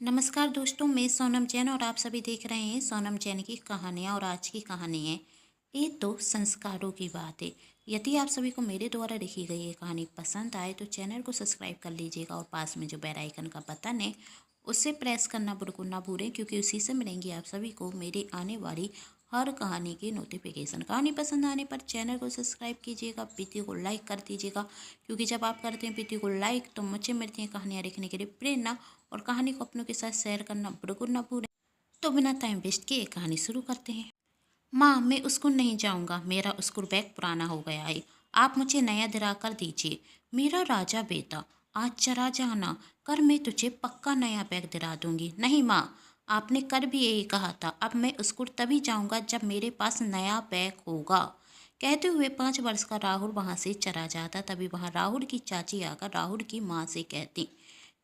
नमस्कार दोस्तों, मैं सोनम जैन और आप सभी देख रहे हैं सोनम जैन की कहानियाँ। और आज की कहानी है ये तो संस्कारों की बात है। यदि आप सभी को मेरे द्वारा लिखी गई ये कहानी पसंद आए तो चैनल को सब्सक्राइब कर लीजिएगा और पास में जो बेल आइकन का बटन है उसे प्रेस करना बिल्कुल ना भूलें, क्योंकि उसी से मिलेंगी आप सभी को मेरी आने वाली हर कहानी की नोटिफिकेशन। कहानी पसंद आने पर चैनल को सब्सक्राइब कीजिएगा, वीडियो को लाइक कर दीजिएगा, क्योंकि जब आप करते हैं वीडियो को लाइक तो मुझे मिलती है कहानियाँ लिखने के लिए प्रेरणा। और कहानी को अपनों के साथ शेयर करना बिल्कुल ना भूलें। तो बिना टाइम वेस्ट किए कहानी शुरू करते हैं। माँ, मैं स्कूल नहीं जाऊँगा, मेरा स्कूल बैग पुराना हो गया है, आप मुझे नया दिला कर दीजिए। मेरा राजा बेटा, आज चला जाना, कर मैं तुझे पक्का नया बैग दिला दूंगी। नहीं माँ, आपने कर भी यही कहा था, अब मैं स्कूल तभी जाऊँगा जब मेरे पास नया बैग होगा। कहते हुए 5 वर्ष का राहुल वहाँ से चला जाता। तभी वहाँ राहुल की चाची आकर राहुल की माँ से कहती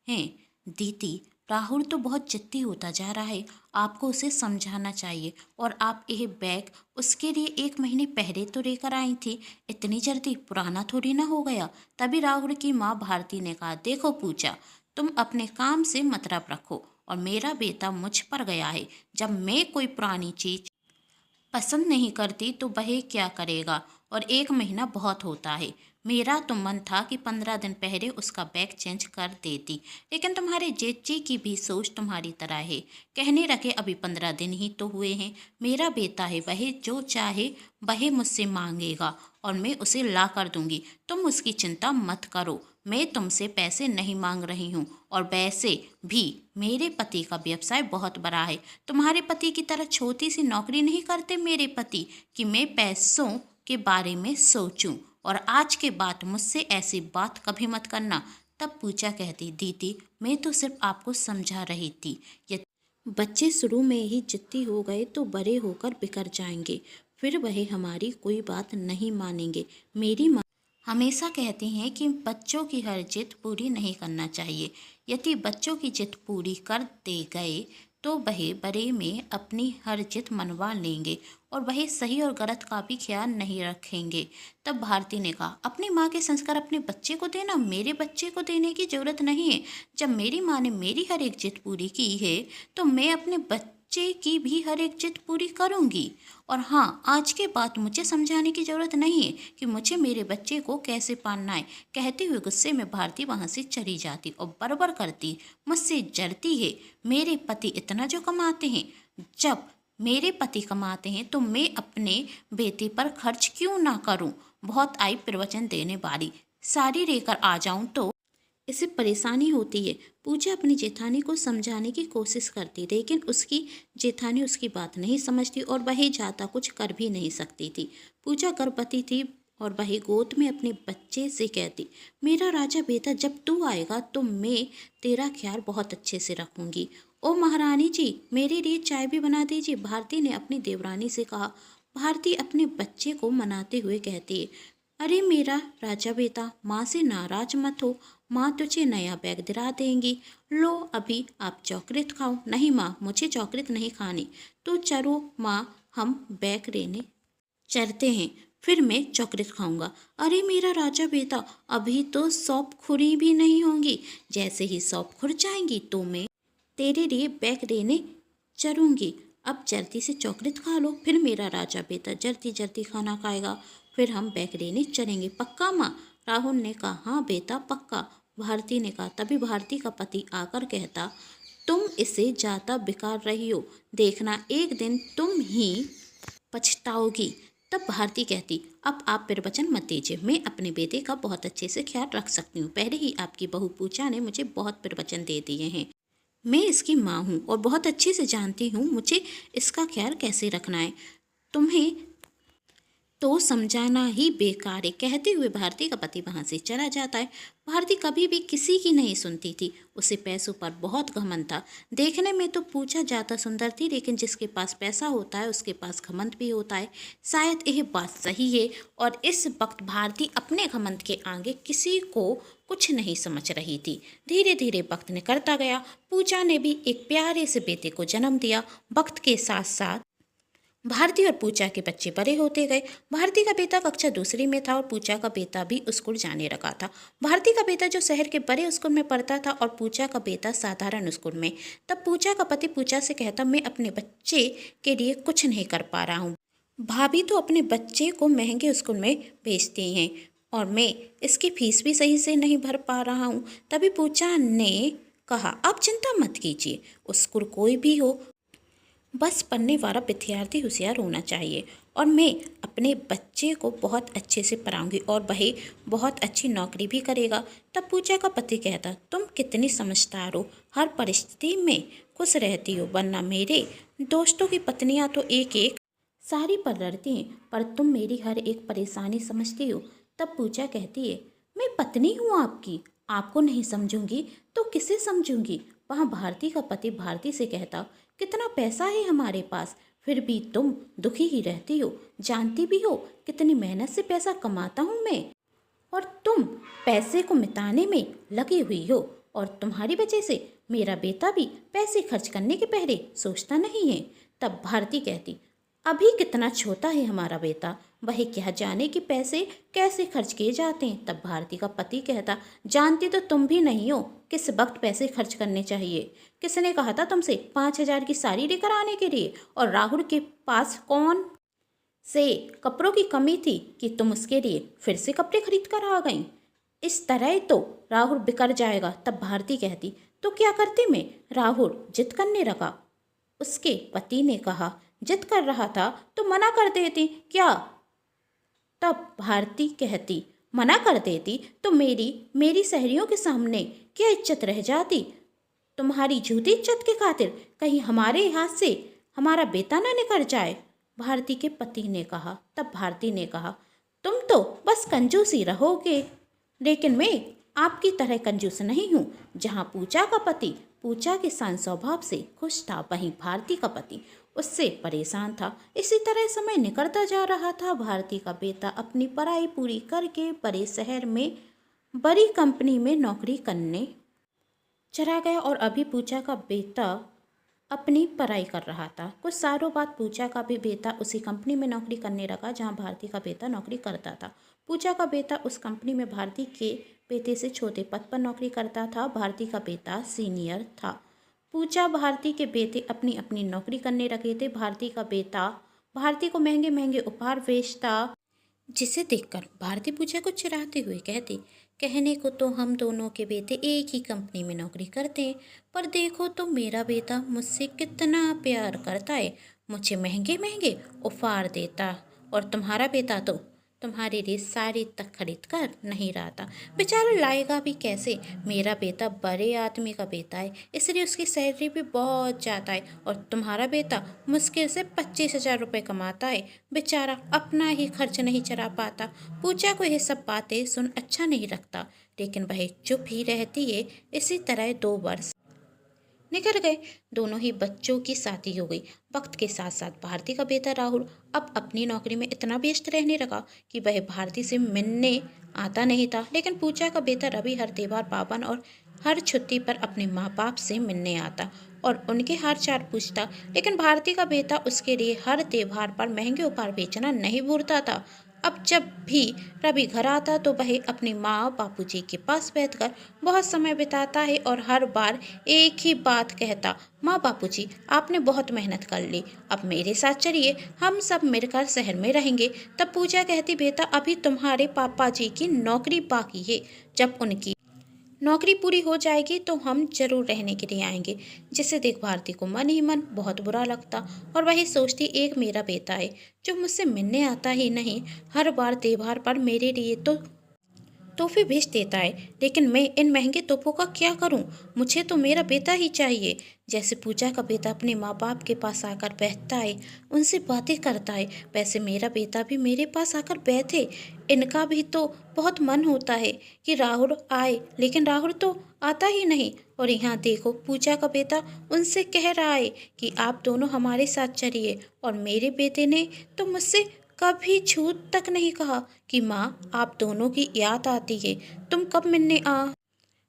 हैं, दीदी, राहुल तो बहुत जिद्दी होता जा रहा है, आपको उसे समझाना चाहिए। और आप यह बैग उसके लिए 1 महीने पहले तो लेकर आई थी, इतनी जल्दी पुराना थोड़ी ना हो गया। तभी राहुल की माँ भारती ने कहा, देखो पूजा, तुम अपने काम से मतलब रखो और मेरा बेटा मुझ पर गया है। जब मैं कोई पुरानी चीज पसंद नहीं करती तो वह क्या करेगा, और 1 महीना बहुत होता है। मेरा तो मन था कि 15 दिन पहले उसका बैग चेंज कर देती, लेकिन तुम्हारे जेठी की भी सोच तुम्हारी तरह है। कहने रखे अभी 15 दिन ही तो हुए हैं। मेरा बेटा है, वह जो चाहे वह मुझसे मांगेगा और मैं उसे ला कर दूंगी। तुम उसकी चिंता मत करो, मैं तुमसे पैसे नहीं मांग रही हूँ। और वैसे भी मेरे पति का व्यवसाय बहुत बड़ा है, तुम्हारे पति की तरह छोटी सी नौकरी नहीं करते मेरे पति कि मैं पैसों के बारे में सोचूं। और आज के बाद मुझसे ऐसी बात कभी मत करना। तब पूजा कहती, दीदी, मैं तो सिर्फ आपको समझा रही थी। बच्चे शुरू में ही जिद्दी हो गए तो बड़े होकर बिखर जाएंगे, फिर वह हमारी कोई बात नहीं मानेंगे। मेरी माँ हमेशा कहती हैं कि बच्चों की हर जिद पूरी नहीं करना चाहिए। यदि बच्चों की जिद पूरी कर दे गए तो वह बड़े में अपनी हर जिद मनवा लेंगे और वह सही और गलत का भी ख्याल नहीं रखेंगे। तब भारती ने कहा, अपनी माँ के संस्कार अपने बच्चे को देना, मेरे बच्चे को देने की जरूरत नहीं है। जब मेरी माँ ने मेरी हर एक जिद पूरी की है तो मैं अपने बच्चे की भी हर एक जिद पूरी करूँगी। और हाँ, आज के बाद मुझे समझाने की जरूरत नहीं है कि मुझे मेरे बच्चे को कैसे पालना है। कहते हुए गुस्से में भारती वहाँ से चली जाती और बरबर करती, मुझसे जलती है। मेरे पति इतना जो कमाते हैं, जब मेरे पति कमाते हैं तो मैं अपने बेटे पर खर्च क्यों ना करूं। बहुत आई प्रवचन देने वाली, साड़ी लेकर आ जाऊं तो इसे परेशानी होती है। पूजा अपनी जेठानी को समझाने की कोशिश करती, लेकिन उसकी जेठानी उसकी बात नहीं समझती और वह ज़्यादा कुछ कर भी नहीं सकती थी। पूजा गर्भवती थी और वह गोद में अपने बच्चे से कहती, मेरा राजा बेटा, जब तू आएगा तो मैं तेरा ख्याल बहुत अच्छे से रखूंगी। ओ महारानी जी, मेरे लिए चाय भी बना दीजिए, भारती ने अपनी देवरानी से कहा। भारती अपने बच्चे को मनाते हुए कहती है, अरे मेरा राजा बेटा, माँ से नाराज मत हो, माँ तुझे नया बैग दिला देंगी। लो अभी आप चॉकलेट खाओ। नहीं माँ, मुझे चॉकलेट नहीं खानी। तो चलो माँ, हम बैग लेने चलते हैं, फिर मैं चॉकलेट खाऊंगा। अरे मेरा राजा बेटा, अभी तो शॉप खुली भी नहीं होंगी, जैसे ही शॉप खुल जाएंगी तो मैं तेरे लिए बैग लेने चलूंगी। अब जल्दी से चॉकलेट खा लो, फिर मेरा राजा बेटा जल्दी जल्दी खाना खाएगा, फिर हम बैग लेने चलेंगे। पक्का माँ? राहुल ने कहा, हाँ बेटा पक्का। भारती ने कहा। तभी भारती का पति आकर कहता, तुम इसे ज़्यादा बिकार रही हो, देखना एक दिन तुम ही पछताओगी। तब भारती कहती, अब आप प्रवचन मत दीजिए, मैं अपने बेटे का बहुत अच्छे से ख्याल रख सकती हूँ। पहले ही आपकी बहू पूजा ने मुझे बहुत प्रवचन दे दिए हैं। मैं इसकी माँ हूँ और बहुत अच्छे से जानती हूँ मुझे इसका ख्याल कैसे रखना है। तुम्हें तो समझाना ही बेकार है। कहते हुए भारती का पति वहां से चला जाता है। भारती कभी भी किसी की नहीं सुनती थी, उसे पैसों पर बहुत घमंड था। देखने में तो पूजा ज़्यादा सुंदर थी, लेकिन जिसके पास पैसा होता है उसके पास घमंड भी होता है। शायद यह बात सही है और इस वक्त भारती अपने घमंड के आगे किसी को कुछ नहीं समझ रही थी। धीरे धीरे वक्त निकलता गया। पूजा ने भी एक प्यारे से बेटे को जन्म दिया। वक्त के साथ साथ भारती और पूजा के बच्चे बड़े होते गए। भारती का बेटा कक्षा दूसरी में था और पूजा का बेटा भी स्कूल जाने लगा था। भारती का बेटा जो शहर के बड़े स्कूल में पढ़ता था और पूजा का बेटा साधारण स्कूल में। तब पूजा का पति पूजा से कहता, मैं अपने बच्चे के लिए कुछ नहीं कर पा रहा हूँ। भाभी तो अपने बच्चे को महंगे स्कूल में भेजती हैं और मैं इसकी फीस भी सही से नहीं भर पा रहा हूँ। तभी पूजा ने कहा, आप चिंता मत कीजिए, स्कूल कोई भी हो, बस पढ़ने वाला विद्यार्थी होशियार होना चाहिए और मैं अपने बच्चे को बहुत अच्छे से पढ़ाऊंगी और वह बहुत अच्छी नौकरी भी करेगा। तब पूजा का पति कहता, तुम कितनी समझदार हो, हर परिस्थिति में खुश रहती हो, वरना मेरे दोस्तों की पत्नियां तो एक एक सारी पर लड़ती हैं, पर तुम मेरी हर एक परेशानी समझती हो। तब पूजा कहती है, मैं पत्नी हूँ आपकी, आपको नहीं समझूंगी तो किसे समझूंगी। वहाँ भारती का पति भारती से कहता, कितना पैसा है हमारे पास, फिर भी तुम दुखी ही रहती हो, जानती भी हो कितनी मेहनत से पैसा कमाता हूँ मैं, और तुम पैसे को मिटाने में लगी हुई हो, और तुम्हारी वजह से मेरा बेटा भी पैसे खर्च करने के पहले सोचता नहीं है। तब भारती कहती, अभी कितना छोटा है हमारा बेटा, वह क्या जाने कि पैसे कैसे खर्च किए जाते हैं। तब भारती का पति कहता, जानती तो तुम भी नहीं हो किस वक्त पैसे खर्च करने चाहिए। किसने कहा था तुमसे 5,000 की साड़ी लेकर आने के लिए, और राहुल के पास कौन से कपड़ों की कमी थी कि तुम उसके लिए फिर से कपड़े खरीद कर आ गई। इस तरह तो राहुल बिकर जाएगा। तब भारती कहती, तो क्या करती मैं, राहुल जिद करने लगा। उसके पति ने कहा, जिद कर रहा था तो मना कर देती क्या। तब भारती कहती, मना कर देती तो मेरी सहेलियों के सामने क्या इज्जत रह जाती। तुम्हारी झूठी इज्जत के खातिर कहीं हमारे हाथ से हमारा बेटा ना निकल जाए, भारती के पति ने कहा। तब भारती ने कहा, तुम तो बस कंजूस ही रहोगे, लेकिन मैं आपकी तरह कंजूस नहीं हूँ। जहाँ पूजा का पति पूजा के शांत स्वभाव से खुश था, वहीं भारती का पति उससे परेशान था। इसी तरह समय निकलता जा रहा था। भारती का बेटा अपनी पढ़ाई पूरी करके बड़े शहर में बड़ी कंपनी में नौकरी करने चला गया और अभी पूजा का बेटा अपनी पढ़ाई कर रहा था। कुछ सालों बाद पूजा का भी बेटा उसी कंपनी में नौकरी करने लगा जहां भारती का बेटा नौकरी करता था। पूजा का बेटा उस कंपनी में भारती के बेटे से छोटे पद पर नौकरी करता था। भारती का बेटा सीनियर था। पूजा भारती के बेटे अपनी अपनी नौकरी करने लगे थे। भारती का बेटा भारती को महंगे महंगे उपहार बेचता, जिसे देखकर भारती पूजा को चिढ़ाते हुए कहती, कहने को तो हम दोनों के बेटे एक ही कंपनी में नौकरी करते हैं, पर देखो तो मेरा बेटा मुझसे कितना प्यार करता है, मुझे महंगे महंगे उपहार देता, और तुम्हारा बेटा तो तुम्हारे लिए साड़ी तक खरीद कर नहीं रहा था। बेचारा लाएगा भी कैसे। मेरा बेटा बड़े आदमी का बेटा है, इसलिए उसकी सैलरी भी बहुत ज़्यादा है, और तुम्हारा बेटा मुश्किल से 25,000 रुपये कमाता है, बेचारा अपना ही खर्च नहीं चला पाता। पूजा को ये सब बातें सुन अच्छा नहीं लगता, लेकिन वह चुप ही रहती है। इसी तरह 2 वर्ष निकल गए। दोनों ही बच्चों की शादी हो गई। वक्त के साथ साथ भारती का बेटा राहुल अब अपनी नौकरी में इतना व्यस्त रहने लगा कि वह भारती से मिलने आता नहीं था। लेकिन पूजा का बेटा रवि हर त्योहार पावन और हर छुट्टी पर अपने माँ बाप से मिलने आता और उनके हाल चाल पूछता। लेकिन भारती का बेटा उसके लिए हर त्योहार पर महंगे उपहार बेचना नहीं भूलता था। अब जब भी रवि घर आता तो वह अपनी माँ बापूजी के पास बैठकर बहुत समय बिताता है और हर बार एक ही बात कहता, माँ बापूजी आपने बहुत मेहनत कर ली, अब मेरे साथ चलिए, हम सब मिलकर शहर में रहेंगे। तब पूजा कहती, बेटा अभी तुम्हारे पापा जी की नौकरी बाकी है, जब उनकी नौकरी पूरी हो जाएगी तो हम जरूर रहने के लिए आएंगे। जिसे देख भारती को मन ही मन बहुत बुरा लगता और वही सोचती, एक मेरा बेटा है जो मुझसे मिलने आता ही नहीं, हर बार त्योहार पर मेरे लिए तो तोहफे भेज देता है, लेकिन मैं इन महंगे तोहफों का क्या करूं? मुझे तो मेरा बेटा ही चाहिए। जैसे पूजा का बेटा अपने माँ बाप के पास आकर बैठता है, उनसे बातें करता है, वैसे मेरा बेटा भी मेरे पास आकर बैठे। इनका भी तो बहुत मन होता है कि राहुल आए, लेकिन राहुल तो आता ही नहीं। और यहाँ देखो पूजा का बेटा उनसे कह रहा है कि आप दोनों हमारे साथ चलिए, और मेरे बेटे ने तो मुझसे कभी झूठ तक नहीं कहा कि माँ आप दोनों की याद आती है, तुम कब मिलने आ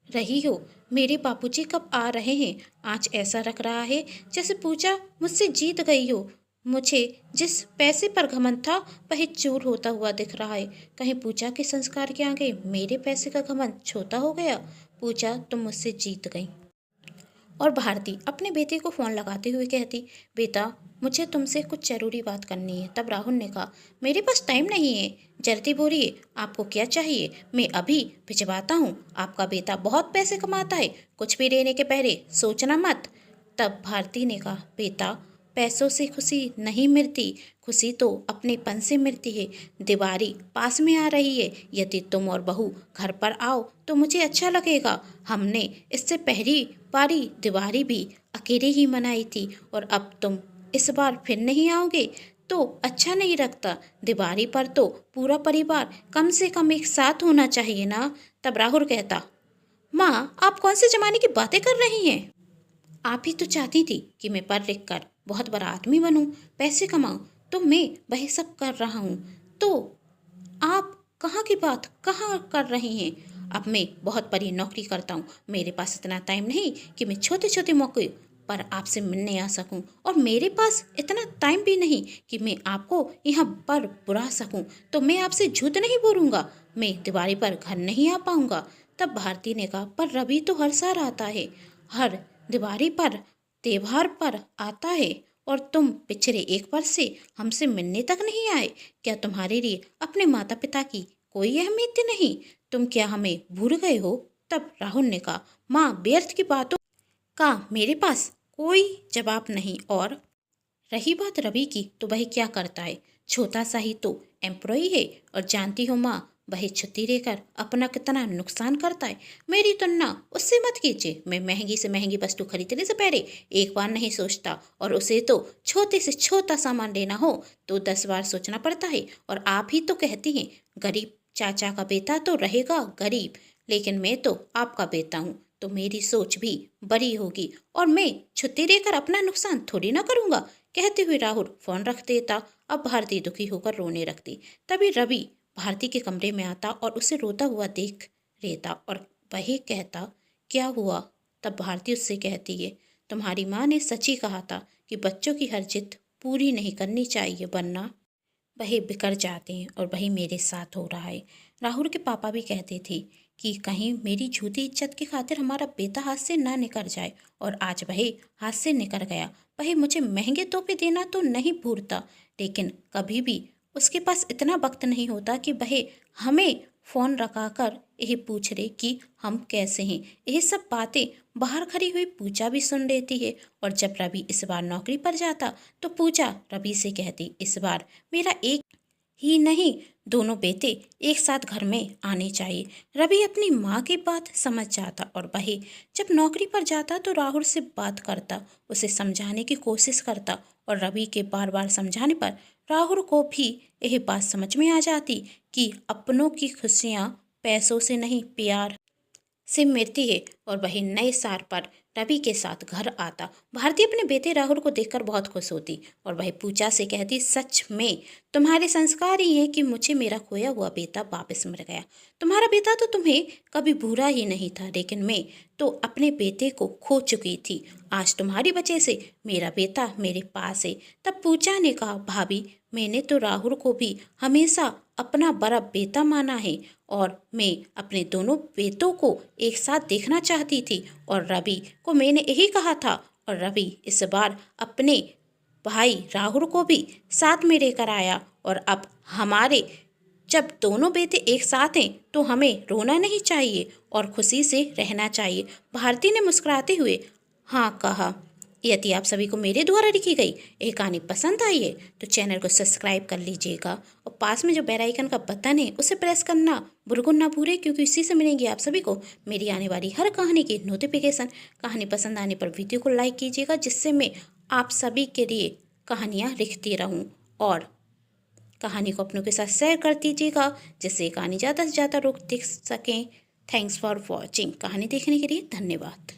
रही हो, मेरे बापूजी कब आ रहे हैं। आज ऐसा लग रहा है जैसे पूजा मुझसे जीत गई हो। मुझे जिस पैसे पर घमंड था वही चूर होता हुआ दिख रहा है। कहीं पूजा के संस्कार के आगे मेरे पैसे का घमंड छोटा हो गया। पूजा, तुम मुझसे जीत गई। और भारती अपने बेटे को फ़ोन लगाते हुए कहती, बेटा मुझे तुमसे कुछ ज़रूरी बात करनी है। तब राहुल ने कहा, मेरे पास टाइम नहीं है। जल्दी बोलिए, आपको क्या चाहिए? मैं अभी भिजवाता हूँ। आपका बेटा बहुत पैसे कमाता है, कुछ भी देने के पहले सोचना मत। तब भारती ने कहा, बेटा पैसों से खुशी नहीं मिलती, खुशी तो अपनेपन से मिलती है। दिवाली पास में आ रही है, यदि तुम और बहू घर पर आओ तो मुझे अच्छा लगेगा। हमने इससे पहली बारी दिवाली भी अकेले ही मनाई थी और अब तुम इस बार फिर नहीं आओगे तो अच्छा नहीं लगता। दिवाली पर तो पूरा परिवार कम से कम एक साथ होना चाहिए ना। तब राहुल कहता, माँ आप कौन से जमाने की बातें कर रही हैं? आप ही तो चाहती थी कि मैं पढ़ लिख कर बहुत बड़ा आदमी बनूं, पैसे कमाऊं, तो मैं वही सब कर रहा हूँ। तो आप कहाँ की बात कहाँ कर रही हैं? अब मैं बहुत बड़ी नौकरी करता हूँ, मेरे पास इतना टाइम नहीं कि मैं छोटे छोटे मौके पर आपसे मिलने आ सकूं, और मेरे पास इतना टाइम भी नहीं कि मैं आपको यहाँ पर बुला सकूं। तो मैं आपसे झूठ नहीं बोलूँगा, मैं दिवाली पर घर नहीं आ पाऊँगा। तब भारती ने कहा, पर रवि तो हर साल आता है, हर दिवाली पर त्योहार पर आता है, और तुम पिछले एक वर्ष से हमसे मिलने तक नहीं आए। क्या तुम्हारे लिए अपने माता पिता की कोई अहमियत नहीं? तुम क्या हमें भूल गए हो? तब राहुल ने कहा, माँ व्यर्थ की बातों का मेरे पास कोई जवाब नहीं। और रही बात रवि की, तो वह क्या करता है? छोटा सा ही तो एम्प्लॉई है, और जानती हो माँ वह छुट्टी लेकर अपना कितना नुकसान करता है। मेरी तुलना उससे मत कीजिए। मैं महंगी से महंगी वस्तु खरीदने से पहले एक बार नहीं सोचता, और उसे तो छोटे से छोटा सामान लेना हो तो 10 बार सोचना पड़ता है। और आप ही तो कहती हैं, गरीब चाचा का बेटा तो रहेगा गरीब, लेकिन मैं तो आपका बेटा हूँ, तो मेरी सोच भी बड़ी होगी, और मैं छुट्टी लेकर अपना नुकसान थोड़ी ना करूँगा। कहते हुए राहुल फोन रख देता। अब भारती दुखी होकर रोने लगती। तभी रवि भारती के कमरे में आता और उसे रोता हुआ देख लेता, और वही कहता, क्या हुआ? तब भारती उससे कहती है, तुम्हारी माँ ने सच ही कहा था कि बच्चों की हर जिद पूरी नहीं करनी चाहिए, वरना वही बिगड़ जाते हैं, और वही मेरे साथ हो रहा है। राहुल के पापा भी कहते थे कि कहीं मेरी झूठी इज्जत की खातिर हमारा बेटा हाथ से ना निकल जाए, और आज वही हाथ से निकल गया। वही मुझे महंगे तोहफे देना तो नहीं भूलता, लेकिन कभी भी उसके पास इतना वक्त नहीं होता कि वह हमें फ़ोन रखा कर यही पूछ रहे कि हम कैसे हैं। यह सब बातें बाहर खड़ी हुई पूजा भी सुन लेती है। और जब रवि इस बार नौकरी पर जाता तो पूजा रवि से कहती, इस बार मेरा एक ही नहीं, दोनों बेटे एक साथ घर में आने चाहिए। रवि अपनी माँ की बात समझ जाता, और वही जब नौकरी पर जाता तो राहुल से बात करता, उसे समझाने की कोशिश करता, और रवि के बार बार समझाने पर राहुल को भी यह बात समझ में आ जाती कि अपनों की खुशियाँ पैसों से नहीं, प्यार से मिलती है। और वही नए साल पर रवि के साथ घर आता। भारती अपने बेटे राहुल को देखकर बहुत खुश होती, और वह पूजा से कहती, सच में तुम्हारे संस्कार ही हैं कि मुझे मेरा खोया हुआ बेटा वापस मिल गया। तुम्हारा बेटा तो तुम्हें कभी भूला ही नहीं था, लेकिन मैं तो अपने बेटे को खो चुकी थी। आज तुम्हारी वजह से मेरा बेटा मेरे पास है। तब पूजा ने कहा, भाभी मैंने तो राहुल को भी हमेशा अपना बड़ा बेटा माना है, और मैं अपने दोनों बेटों को एक साथ देखना चाहती थी, और रवि को मैंने यही कहा था। और रवि इस बार अपने भाई राहुल को भी साथ में लेकर आया, और अब हमारे जब दोनों बेटे एक साथ हैं तो हमें रोना नहीं चाहिए और खुशी से रहना चाहिए। भारती ने मुस्कुराते हुए हाँ कहा। यदि आप सभी को मेरे द्वारा लिखी गई ये कहानी पसंद आई है तो चैनल को सब्सक्राइब कर लीजिएगा, और पास में जो बेल आइकन का बटन है उसे प्रेस करना बिल्कुल ना भूलें, क्योंकि इसी से मिलेंगी आप सभी को मेरी आने वाली हर कहानी की नोटिफिकेशन। कहानी पसंद आने पर वीडियो को लाइक कीजिएगा, जिससे मैं आप सभी के लिए कहानियाँ लिखती रहूँ, और कहानी को अपनों के साथ शेयर कर दीजिएगा, जिससे कहानी ज़्यादा से ज़्यादा लोग देख सकें। Thanks for watching. कहानी देखने के लिए धन्यवाद।